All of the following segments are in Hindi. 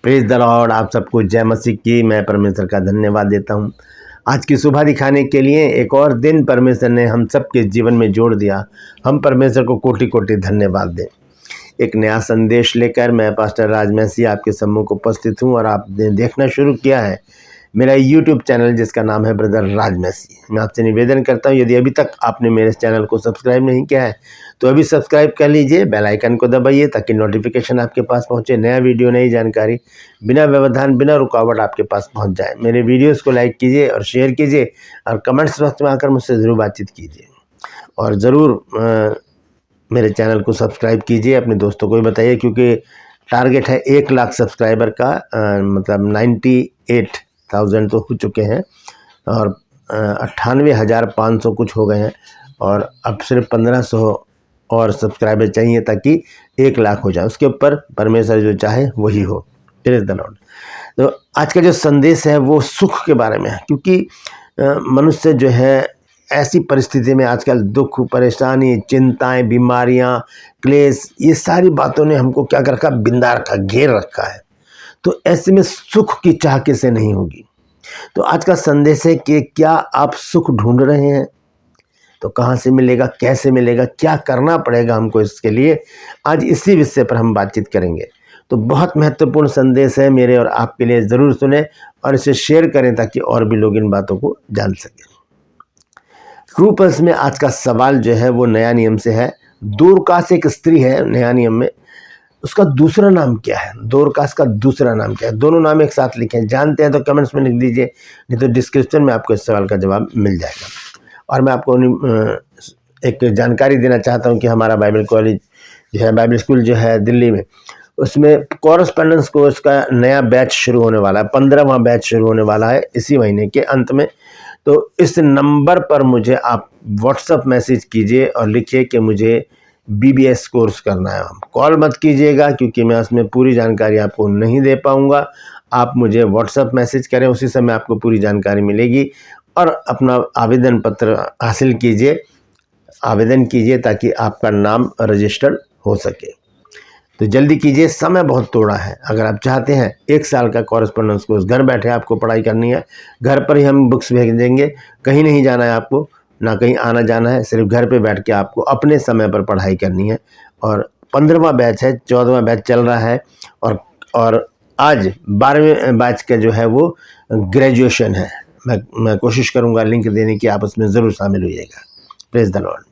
Praise the Lord. आप सबको जय मसीह की। मैं परमेश्वर का धन्यवाद देता हूँ आज की सुबह दिखाने के लिए। एक और दिन परमेश्वर ने हम सबके जीवन में जोड़ दिया। हम परमेश्वर को कोटि कोटि धन्यवाद दें। एक नया संदेश लेकर मैं पास्टर राज मसीह आपके सम्मुख उपस्थित हूँ और आपने देखना शुरू किया है मेरा यूट्यूब चैनल जिसका नाम है ब्रदर राज मसीह। मैं आपसे निवेदन करता हूँ, यदि अभी तक आपने मेरे चैनल को सब्सक्राइब नहीं किया है तो अभी सब्सक्राइब कर लीजिए, बेल आइकन को दबाइए ताकि नोटिफिकेशन आपके पास पहुँचे। नया वीडियो, नई जानकारी बिना व्यवधान बिना रुकावट आपके पास पहुँच जाए। मेरे वीडियोज़ को लाइक कीजिए और शेयर कीजिए और कमेंट्स बॉक्स में आकर मुझसे ज़रूर बातचीत कीजिए और ज़रूर मेरे चैनल को सब्सक्राइब कीजिए। अपने दोस्तों को भी बताइए क्योंकि टारगेट है 1 लाख सब्सक्राइबर का। मतलब 98,000 तो हो चुके हैं और 98,500 कुछ हो गए हैं और अब सिर्फ 1500 और सब्सक्राइबर चाहिए ताकि 1 लाख हो जाए। उसके ऊपर परमेश्वर जो चाहे वही हो। Praise the Lord. तो आज का जो संदेश है वो सुख के बारे में है, क्योंकि मनुष्य जो है ऐसी परिस्थिति में आजकल दुख, परेशानी, चिंताएं, बीमारियां, क्लेश, ये सारी बातों ने हमको क्या कर रखा, बिंदा रखा, घेर रखा है। तो ऐसे में सुख की चाह किसे नहीं होगी। तो आज का संदेश है कि क्या आप सुख ढूंढ रहे हैं, तो कहाँ से मिलेगा, कैसे मिलेगा, क्या करना पड़ेगा हमको इसके लिए। आज इसी विषय पर हम बातचीत करेंगे। तो बहुत महत्वपूर्ण संदेश है मेरे और आपके लिए, ज़रूर सुने और इसे शेयर करें ताकि और भी लोग इन बातों को जान सकें। ट्रूपर्स में आज का सवाल जो है वो नया नियम से है। दोरकास एक स्त्री है नया नियम में, उसका दूसरा नाम क्या है? दोरकास का दूसरा नाम क्या है? दोनों नाम एक साथ लिखें। जानते हैं तो कमेंट्स में लिख दीजिए, नहीं तो डिस्क्रिप्शन में आपको इस सवाल का जवाब मिल जाएगा। और मैं आपको एक जानकारी देना चाहता हूं कि हमारा बाइबल कॉलेज जो है, बाइबल स्कूल जो है दिल्ली में, उसमें कॉरेस्पॉन्डेंस कोर्स का नया बैच शुरू होने वाला है। 15वां बैच शुरू होने वाला है इसी महीने के अंत में। तो इस नंबर पर मुझे आप व्हाट्सएप मैसेज कीजिए और लिखिए कि मुझे BBS कोर्स करना है। कॉल मत कीजिएगा क्योंकि मैं उसमें पूरी जानकारी आपको नहीं दे पाऊंगा। आप मुझे व्हाट्सएप मैसेज करें, उसी समय आपको पूरी जानकारी मिलेगी। और अपना आवेदन पत्र हासिल कीजिए, आवेदन कीजिए ताकि आपका नाम रजिस्टर्ड हो सके। तो जल्दी कीजिए, समय बहुत थोड़ा है। अगर आप चाहते हैं 1 साल का कॉरेस्पॉन्डेंस कोर्स, घर बैठे आपको पढ़ाई करनी है, घर पर ही हम बुक्स भेज देंगे, कहीं नहीं जाना है आपको, ना कहीं आना जाना है, सिर्फ घर पे बैठ के आपको अपने समय पर पढ़ाई करनी है। और 15वां बैच है, 14वां बैच चल रहा है और आज 12वें बैच का जो है वो ग्रेजुएशन है। मैं कोशिश करूँगा लिंक देने की, आप उसमें ज़रूर शामिल होइएगा। Praise the Lord.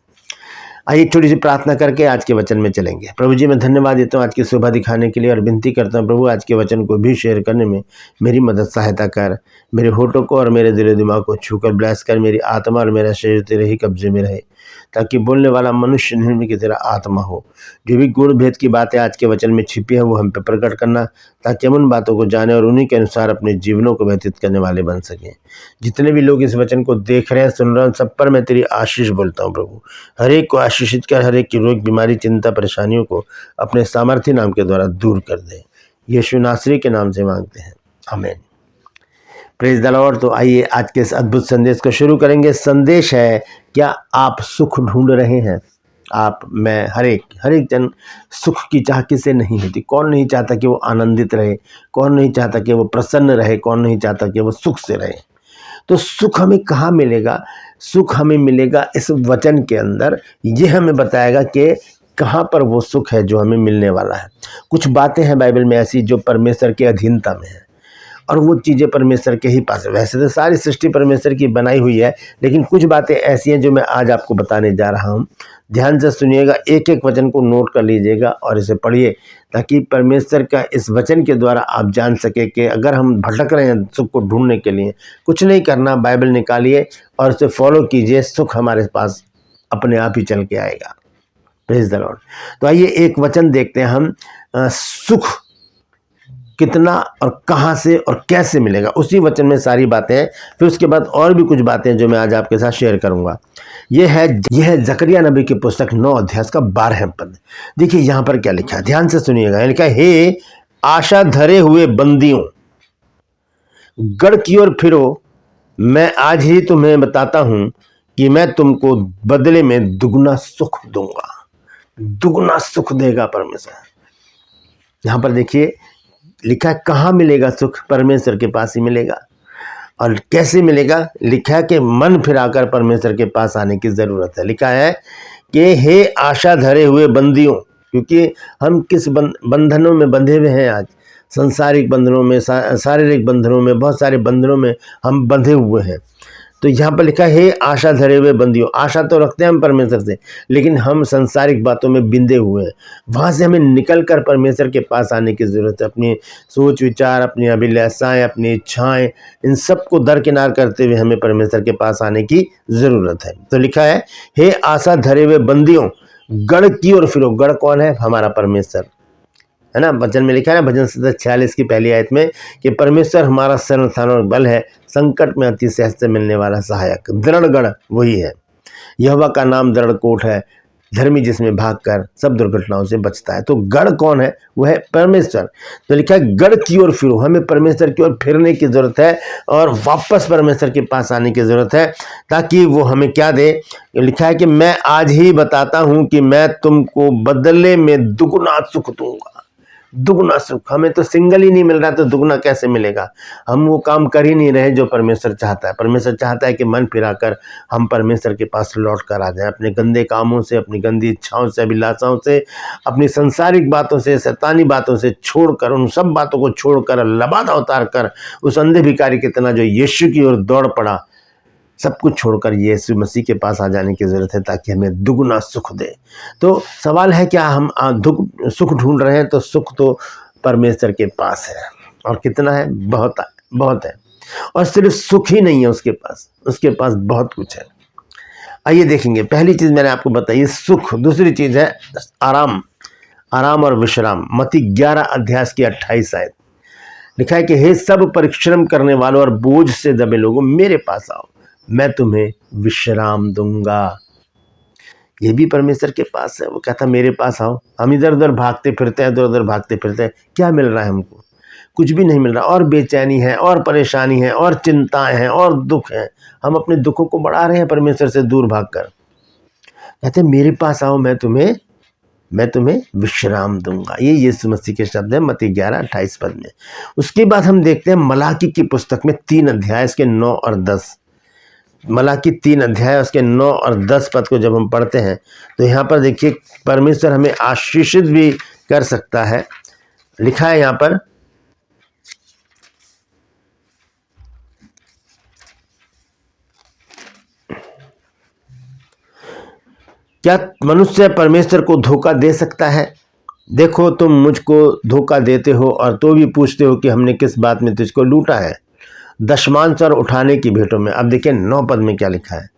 आइए छोटी सी प्रार्थना करके आज के वचन में चलेंगे। प्रभु जी, मैं धन्यवाद देता हूँ आज की सुबह दिखाने के लिए और विनती करता हूँ प्रभु आज के वचन को भी शेयर करने में मेरी मदद सहायता कर। मेरे होठों को और मेरे दिल दिमाग को छूकर ब्लेस कर। मेरी आत्मा और मेरा शरीर तेरे ही कब्जे में रहे ताकि बोलने वाला मनुष्य नहीं कि तेरा आत्मा हो। जो भी गुण भेद की बातें आज के वचन में छिपी हैं वो हम पे प्रकट करना ताकि हम उन बातों को जाने और उन्हीं के अनुसार अपने जीवनों को व्यतीत करने वाले बन सकें। जितने भी लोग इस वचन को देख रहे हैं, सुन रहे हैं, सब पर मैं तेरी आशीष बोलता हूँ प्रभु। हर एक को आशीषित कर, हर एक की रोग, बीमारी, चिंता, परेशानियों को अपने सामर्थ्य नाम के द्वारा दूर कर दे। यीशु नासरी के नाम से मांगते हैं, आमीन। Praise the Lord. तो आइए आज के इस अद्भुत संदेश को शुरू करेंगे। संदेश है, क्या आप सुख ढूंढ रहे हैं? आप, मैं, हर एक जन सुख की चाह किसे नहीं होती। कौन नहीं चाहता कि वो आनंदित रहे, कौन नहीं चाहता कि वो प्रसन्न रहे, कौन नहीं चाहता कि वो सुख से रहे। तो सुख हमें कहाँ मिलेगा? सुख हमें मिलेगा इस वचन के अंदर। ये हमें बताएगा कि कहाँ पर वो सुख है जो हमें मिलने वाला है। कुछ बातें हैं बाइबल में ऐसी जो परमेश्वर की अधीनता में है और वो चीज़ें परमेश्वर के ही पास है। वैसे तो सारी सृष्टि परमेश्वर की बनाई हुई है, लेकिन कुछ बातें ऐसी हैं जो मैं आज आपको बताने जा रहा हूँ। ध्यान से सुनिएगा, एक एक वचन को नोट कर लीजिएगा और इसे पढ़िए ताकि परमेश्वर का इस वचन के द्वारा आप जान सके कि अगर हम भटक रहे हैं सुख को ढूंढने के लिए, कुछ नहीं करना, बाइबल निकालिए और उसे फॉलो कीजिए, सुख हमारे पास अपने आप ही चल के आएगा। Praise the Lord. तो आइए एक वचन देखते हैं हम, सुख कितना और कहाँ से और कैसे मिलेगा। उसी वचन में सारी बातें हैं। फिर उसके बाद और भी कुछ बातें जो मैं आज आपके साथ शेयर करूंगा। यह है जकरिया नबी की पुस्तक 9 अध्याय का 12वां पद। देखिए यहाँ पर क्या लिखा है, ध्यान से सुनिएगा। लिखा है, हे आशा धरे हुए बंदियों, गढ़ की ओर फिरो, मैं आज ही तुम्हें बताता हूं कि मैं तुमको बदले में दुगना सुख दूंगा। दुगना सुख देगा परमेश्वर। यहाँ पर देखिए, लिखा है कहाँ मिलेगा सुख, परमेश्वर के पास ही मिलेगा। और कैसे मिलेगा, लिखा है कि मन फिराकर परमेश्वर के पास आने की ज़रूरत है। लिखा है कि हे आशा धरे हुए बंदियों, क्योंकि हम किस बंधनों में बंधे हुए हैं आज, संसारिक बंधनों में, शारीरिक बंधनों में, बहुत सारे बंधनों में हम बंधे हुए हैं। तो यहाँ पर लिखा है हे आशा धरे हुए बंदियों, आशा तो रखते हैं हम परमेश्वर से, लेकिन हम संसारिक बातों में बिंदे हुए हैं। वहाँ से हमें निकल कर परमेश्वर के पास आने की ज़रूरत है। अपनी सोच विचार, अपनी अभिलाषाएं, अपनी इच्छाएं, इन सब को दरकिनार करते हुए हमें परमेश्वर के पास आने की ज़रूरत है। तो लिखा है हे आशा धरे हुए बंदियों, गढ़ की ओर फिरो। गढ़ कौन है? हमारा परमेश्वर है ना। वचन में लिखा है ना, भजन 46 की पहली आयत में कि परमेश्वर हमारा शरण स्थान और बल है, संकट में अति सहज से मिलने वाला सहायक। दृढ़ गढ़ वही है। यहोवा का नाम दृढ़ कोट है, धर्मी जिसमें भागकर सब दुर्घटनाओं से बचता है। तो गढ़ कौन है? वो है परमेश्वर। तो लिखा है गढ़ की ओर फिरो। हमें परमेश्वर की ओर फिरने की जरूरत है और वापस परमेश्वर के पास आने की जरूरत है, ताकि वो हमें क्या दे। लिखा है कि मैं आज ही बताता हूं कि मैं तुमको बदले में दुगना सुख दूंगा। दुगना सुख। हमें तो सिंगल ही नहीं मिल रहा, तो दुगना कैसे मिलेगा? हम वो काम कर ही नहीं रहे जो परमेश्वर चाहता है। परमेश्वर चाहता है कि मन फिराकर हम परमेश्वर के पास लौट कर आ जाएं, अपने गंदे कामों से, अपनी गंदी इच्छाओं से, अभिलाषाओं से, अपनी संसारिक बातों से, शैतानी बातों से छोड़कर, उन सब बातों को छोड़कर, लबादा उतार कर उस अंधे भिखारी की तरह जो यीशु की ओर दौड़ पड़ा, सब कुछ छोड़कर यीशु मसीह के पास आ जाने की ज़रूरत है, ताकि हमें दुगना सुख दे। तो सवाल है क्या हम सुख ढूंढ रहे हैं? तो सुख तो परमेश्वर के पास है। और कितना है? बहुत है, बहुत है। और सिर्फ सुख ही नहीं है उसके पास बहुत कुछ है। आइए देखेंगे। पहली चीज़ मैंने आपको बताई सुख, दूसरी चीज़ है आराम। आराम और विश्राम। मत्ती 11 अध्याय की 28 आयत लिखा है कि हे सब परिश्रम करने वालों और बोझ से दबे लोगों, मेरे पास आओ, मैं तुम्हें विश्राम दूंगा। ये भी परमेश्वर के पास है। वो कहता मेरे पास आओ। हम इधर उधर भागते फिरते हैं, क्या मिल रहा है हमको? कुछ भी नहीं मिल रहा। और बेचैनी है, और परेशानी है, और चिंताएं हैं, और दुख है। हम अपने दुखों को बढ़ा रहे हैं परमेश्वर से दूर भागकर। कहते मेरे पास आओ, मैं तुम्हें विश्राम दूंगा। ये यीशु मसीह के शब्द है मत्ती 11:28 पद में। उसके बाद हम देखते हैं मलाकी की पुस्तक में 3 अध्याय इसके 9 और 10। मलाकी 3 अध्याय उसके 9 और 10 पद को जब हम पढ़ते हैं तो यहाँ पर देखिए परमेश्वर हमें आशीषित भी कर सकता है। लिखा है यहाँ पर, क्या मनुष्य परमेश्वर को धोखा दे सकता है? देखो तुम मुझको धोखा देते हो और तो भी पूछते हो कि हमने किस बात में तुझको लूटा है, दशमांश और उठाने की भेंटों में। अब देखिए 9 पद में क्या लिखा है,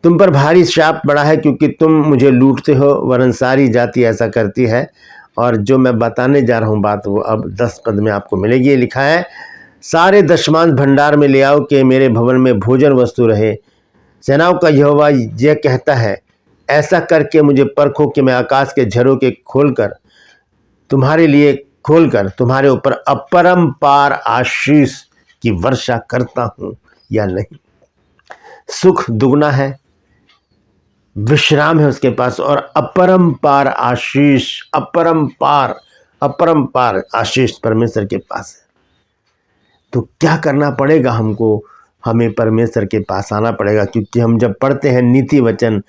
तुम पर भारी शाप पड़ा है क्योंकि तुम मुझे लूटते हो, वरन सारी जाति ऐसा करती है। और जो मैं बताने जा रहा हूँ बात, वो अब 10 पद में आपको मिलेगी। लिखा है सारे दशमांश भंडार में ले आओ कि मेरे भवन में भोजन वस्तु रहे। सेनाओं का यहोवा यह कहता है, ऐसा करके मुझे परखो कि मैं आकाश के झरों के खोलकर तुम्हारे ऊपर अपरंपार आशीष की वर्षा करता हूं या नहीं। सुख दुगना है, विश्राम है उसके पास, और अपरंपार आशीष परमेश्वर के पास है। तो क्या करना पड़ेगा हमको? हमें परमेश्वर के पास आना पड़ेगा, क्योंकि हम जब पढ़ते हैं नीति वचन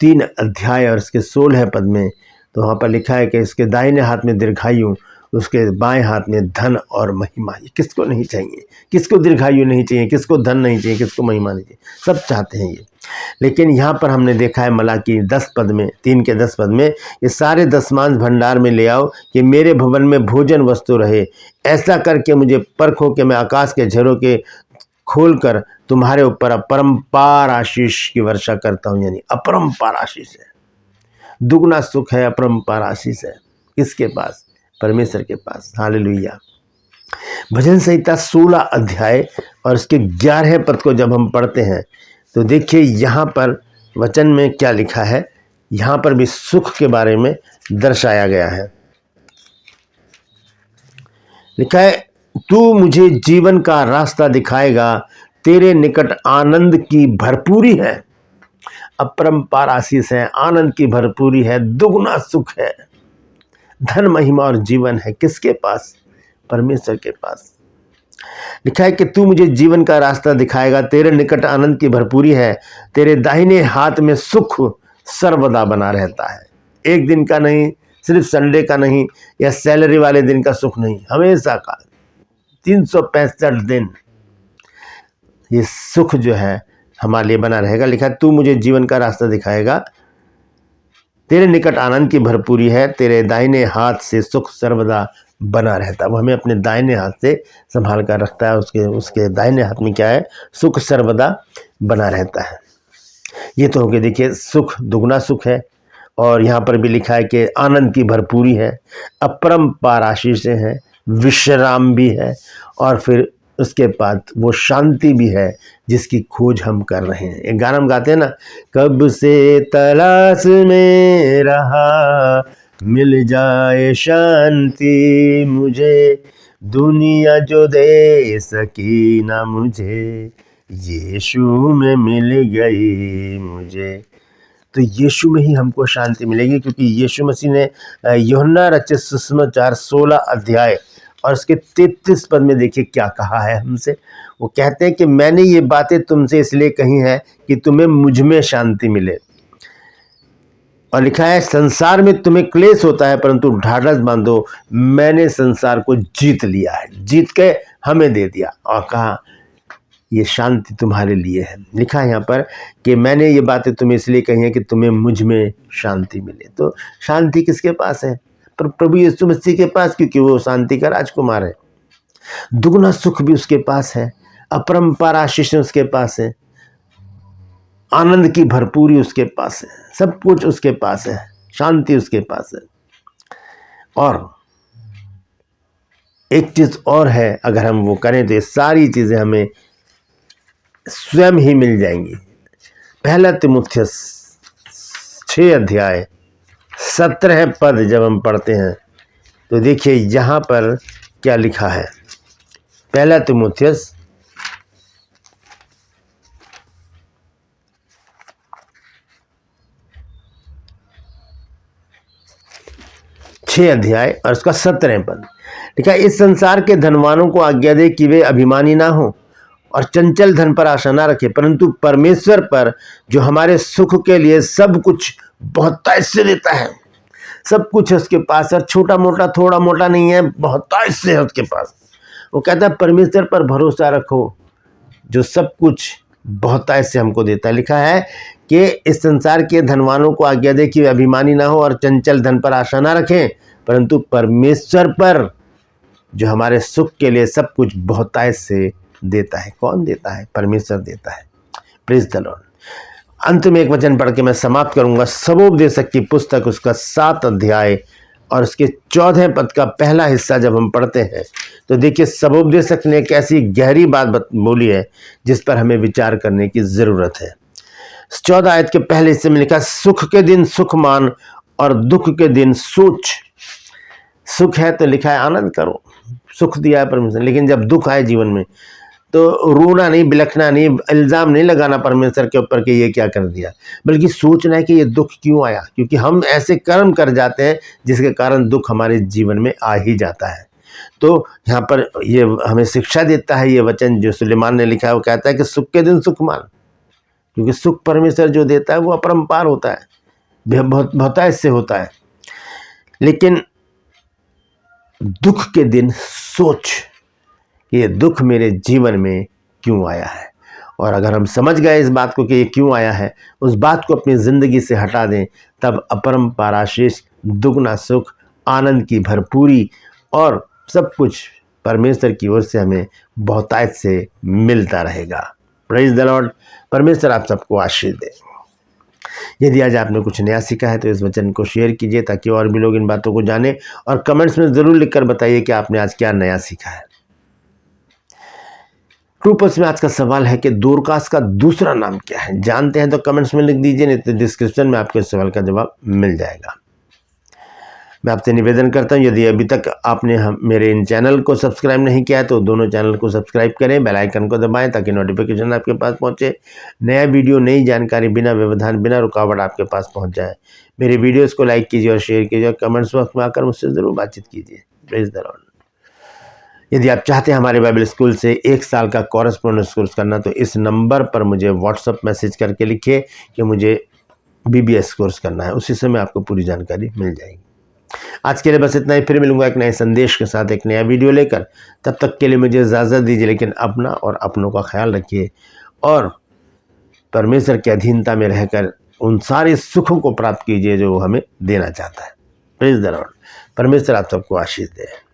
3 अध्याय और इसके 16 पद में, तो वहाँ पर लिखा है कि इसके दाहिने हाथ में दीर्घायु, उसके बाएं हाथ में धन और महिमा। ये किसको नहीं चाहिए? किसको दीर्घायु नहीं चाहिए? किसको धन नहीं चाहिए? किसको महिमा नहीं चाहिए? सब चाहते हैं ये। लेकिन यहाँ पर हमने देखा है मलाकी 10 पद में, 3 के 10 पद में, ये सारे दशमांश भंडार में ले आओ कि मेरे भवन में भोजन वस्तु रहे। ऐसा करके मुझे परखो कि मैं आकाश के झरों के खोलकर तुम्हारे ऊपर अपरंपार आशीष की वर्षा करता हूँ। यानी अपरंपार आशीष है, दुगना सुख है, अपरंपार आशीष है। किसके पास? परमेश्वर के पास। हालेलुया। भजन संहिता 16 अध्याय और इसके 11 पद को जब हम पढ़ते हैं तो देखिए यहाँ पर वचन में क्या लिखा है। यहाँ पर भी सुख के बारे में दर्शाया गया है। लिखा है तू मुझे जीवन का रास्ता दिखाएगा, तेरे निकट आनंद की भरपूरी है। अपरंपार आशीष है, आनंद की भरपूरी है, दुगना सुख है, धन महिमा और जीवन है। किसके पास? परमेश्वर के पास। लिखा है कि तू मुझे जीवन का रास्ता दिखाएगा, तेरे निकट आनंद की भरपूरी है, तेरे दाहिने हाथ में सुख सर्वदा बना रहता है। एक दिन का नहीं, सिर्फ संडे का नहीं या सैलरी वाले दिन का सुख नहीं, हमेशा का 365 दिन ये सुख जो है हमारे लिए बना रहेगा। लिखा है तू मुझे जीवन का रास्ता दिखाएगा, तेरे निकट आनंद की भरपूरी है, तेरे दाहिने हाथ से सुख सर्वदा बना रहता है। वो हमें अपने दाहिने हाथ से संभाल कर रखता है, उसके दाहिने हाथ में क्या है, सुख सर्वदा बना रहता है। ये तो हो गया, देखिए सुख, दुगना सुख है। और यहाँ पर भी लिखा है कि आनंद की भरपूरी है, अपरंपार आशीषें हैं, विश्राम भी है, और फिर उसके बाद वो शांति भी है जिसकी खोज हम कर रहे हैं। एक गाना हम गाते हैं ना, कब से तलाश में रहा मिल जाए शांति मुझे, दुनिया जो दे सकी ना मुझे, यीशु में मिल गई मुझे। तो यीशु में ही हमको शांति मिलेगी, क्योंकि यीशु मसीह ने यूहन्ना रचित सुसमाचार 16 अध्याय और उसके 33 पद में देखिए क्या कहा है हमसे। वो कहते हैं कि मैंने ये बातें तुमसे इसलिए कही हैं कि तुम्हें मुझ में शांति मिले। और लिखा है संसार में तुम्हें क्लेश होता है, परंतु ढाढ़स बांधो, मैंने संसार को जीत लिया है, जीत के हमें दे दिया। और कहा ये शांति तुम्हारे लिए है। लिखा है यहाँ पर कि मैंने ये बातें तुम्हें इसलिए कही हैं कि तुम्हें मुझ में शांति मिले। तो शांति किसके पास है? पर प्रभु यीशु मसीह के पास, क्योंकि वो शांति का राजकुमार है। दुगना सुख भी उसके पास है, अपरंपार आशीष उसके पास है, आनंद की भरपूरी उसके पास है, सब कुछ उसके पास है, शांति उसके पास है। और एक चीज और है, अगर हम वो करें तो ये सारी चीजें हमें स्वयं ही मिल जाएंगी। पहला तिमुथियुस 6 अध्याय 17 पद जब हम पढ़ते हैं तो देखिए यहाँ पर क्या लिखा है। पहला तिमुथियुस 6 अध्याय और उसका 17 पद लिखा, इस संसार के धनवानों को आज्ञा दे कि वे अभिमानी ना हो और चंचल धन पर आशा ना रखे, परंतु परमेश्वर पर जो हमारे सुख के लिए सब कुछ बहुतायत से देता है। सब कुछ है उसके पास, और छोटा मोटा थोड़ा मोटा नहीं है, बहुतायत से है उसके पास। वो कहता है परमेश्वर पर भरोसा रखो जो सब कुछ बहुतायत से हमको देता है। लिखा है कि इस संसार के धनवानों को आज्ञा दे कि वे अभिमानी ना हो और चंचल धन पर आशा ना रखें, परंतु परमेश्वर पर जो हमारे सुख के लिए सब कुछ बहुतायत से देता है। कौन देता है? परमेश्वर देता है। Praise the Lord. अंत में एक वचन पढ़ के मैं समाप्त करूंगा। सबोपदेशक की पुस्तक उसका 7 अध्याय और उसके 14 पद का पहला हिस्सा जब हम पढ़ते हैं तो देखिए सबोपदेशक ने एक ऐसी गहरी बात बोली है जिस पर हमें विचार करने की जरूरत है। 14 आयत के पहले हिस्से में लिखा, सुख के दिन सुख मान और दुख के दिन सोच। सुख है तो लिखा है आनंद करो, सुख दिया है परमेश्वर, लेकिन जब दुख आए जीवन में तो रोना नहीं, बिलखना नहीं, इल्ज़ाम नहीं लगाना परमेश्वर के ऊपर कि ये क्या कर दिया, बल्कि सोचना है कि ये दुख क्यों आया, क्योंकि हम ऐसे कर्म कर जाते हैं जिसके कारण दुख हमारे जीवन में आ ही जाता है। तो यहाँ पर ये हमें शिक्षा देता है ये वचन जो सुलेमान ने लिखा है। वो कहता है कि सुख के दिन सुख मान, क्योंकि सुख परमेश्वर जो देता है वो अपरंपार होता है, बहुतायत से होता है। लेकिन दुख के दिन सोच, ये दुख मेरे जीवन में क्यों आया है। और अगर हम समझ गए इस बात को कि ये क्यों आया है, उस बात को अपनी ज़िंदगी से हटा दें, तब अपरंपार आशीष, दुगना सुख, आनंद की भरपूरी और सब कुछ परमेश्वर की ओर से हमें बहुतायत से मिलता रहेगा। Praise the Lord. परमेश्वर आप सबको आशीष दे। यदि आज आपने कुछ नया सीखा है तो इस वचन को शेयर कीजिए ताकि और भी लोग इन बातों को जानें, और कमेंट्स में ज़रूर लिखकर बताइए कि आपने आज क्या नया सीखा है। ट्रू पल्स में आज का सवाल है कि दोरकास का दूसरा नाम क्या है? जानते हैं तो कमेंट्स में लिख दीजिए, नहीं तो डिस्क्रिप्शन में आपको इस सवाल का जवाब मिल जाएगा। मैं आपसे निवेदन करता हूं, यदि अभी तक आपने मेरे इन चैनल को सब्सक्राइब नहीं किया है तो दोनों चैनल को सब्सक्राइब करें, बेल आइकन को दबाएं ताकि नोटिफिकेशन आपके पास पहुंचे, नया वीडियो, नई जानकारी बिना व्यवधान, बिना रुकावट आपके पास पहुंच जाए। मेरे वीडियोज़ को लाइक कीजिए और शेयर कीजिए और कमेंट्स बॉक्स में आकर मुझसे ज़रूर बातचीत कीजिए। Praise the Lord. यदि आप चाहते हैं हमारे बाइबल स्कूल से 1 साल का कॉरेस्पॉन्डेंस कोर्स करना, तो इस नंबर पर मुझे व्हाट्सएप मैसेज करके लिखिए कि मुझे BBS कोर्स करना है। उसी समय आपको पूरी जानकारी मिल जाएगी। आज के लिए बस इतना ही। फिर मिलूंगा एक नए संदेश के साथ, एक नया वीडियो लेकर। तब तक के लिए मुझे इजाज़त दीजिए, लेकिन अपना और अपनों का ख्याल रखिए और परमेश्वर की अधीनता में रहकर उन सारे सुखों को प्राप्त कीजिए जो वो हमें देना चाहता है। Praise the Lord. परमेश्वर आप सबको आशीष दे।